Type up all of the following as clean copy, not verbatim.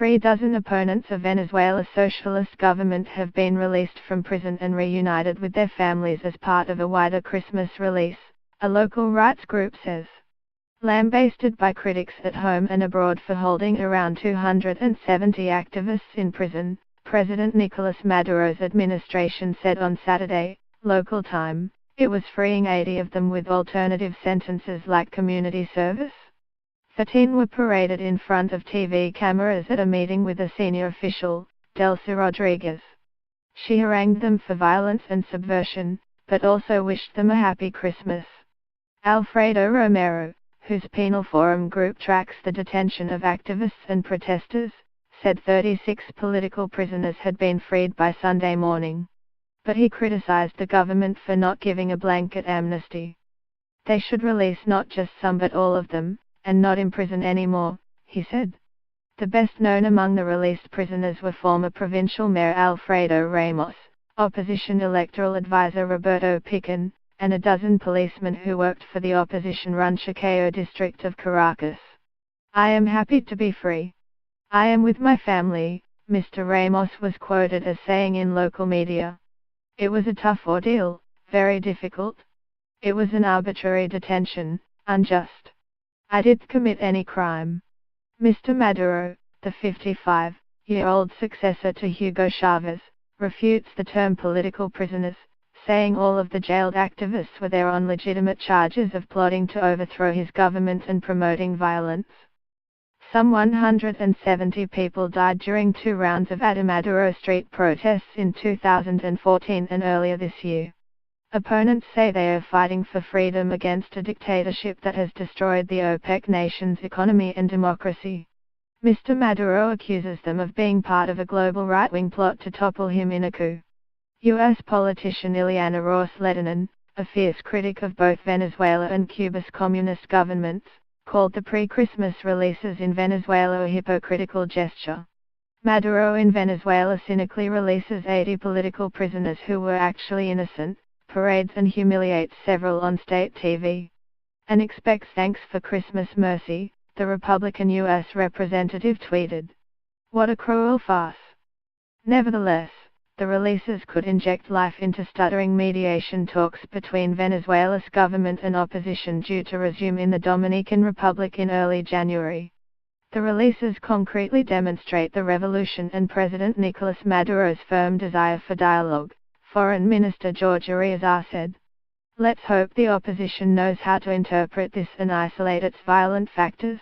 36 opponents of Venezuela's socialist government have been released from prison and reunited with their families as part of a wider Christmas release, a local rights group says. Lambasted by critics at home and abroad for holding around 270 activists in prison, President Nicolas Maduro's administration said on Saturday, local time, it was freeing 80 of them with alternative sentences like community service. 13 were paraded in front of TV cameras at a meeting with a senior official, Delcy Rodriguez. She harangued them for violence and subversion, but also wished them a happy Christmas. Alfredo Romero, whose Penal Forum group tracks the detention of activists and protesters, said 36 political prisoners had been freed by Sunday morning. But he criticized the government for not giving a blanket amnesty. They should release not just some but all of them, and not imprison anymore, he said. The best known among the released prisoners were former provincial mayor Alfredo Ramos, opposition electoral advisor Roberto Picon, and a dozen policemen who worked for the opposition-run Chicao district of Caracas. I am happy to be free. I am with my family, Mr. Ramos was quoted as saying in local media. It was a tough ordeal, very difficult. It was an arbitrary detention, unjust. I didn't commit any crime. Mr. Maduro, the 55-year-old successor to Hugo Chavez, refutes the term political prisoners, saying all of the jailed activists were there on legitimate charges of plotting to overthrow his government and promoting violence. Some 170 people died during 2 rounds of Maduro street protests in 2014 and earlier this year. Opponents say they are fighting for freedom against a dictatorship that has destroyed the OPEC nation's economy and democracy. Mr. Maduro accuses them of being part of a global right-wing plot to topple him in a coup. U.S. politician Ileana Ros-Lehtinen, a fierce critic of both Venezuela and Cuba's communist governments, called the pre-Christmas releases in Venezuela a hypocritical gesture. Maduro in Venezuela cynically releases 80 political prisoners who were actually innocent, parades and humiliates several on state TV. And expects thanks for Christmas mercy, the Republican U.S. representative tweeted. What a cruel farce. Nevertheless, the releases could inject life into stuttering mediation talks between Venezuela's government and opposition due to resume in the Dominican Republic in early January. The releases concretely demonstrate the revolution and President Nicolas Maduro's firm desire for dialogue, Foreign Minister Jorge Riazar said. Let's hope the opposition knows how to interpret this and isolate its violent factors.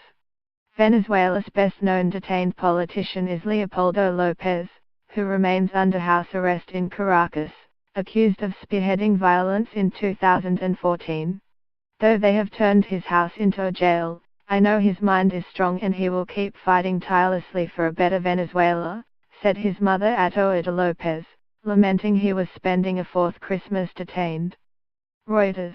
Venezuela's best-known detained politician is Leopoldo López, who remains under house arrest in Caracas, accused of spearheading violence in 2014. Though they have turned his house into a jail, I know his mind is strong and he will keep fighting tirelessly for a better Venezuela, said his mother Atoida López, lamenting he was spending a 4th Christmas detained. Reuters.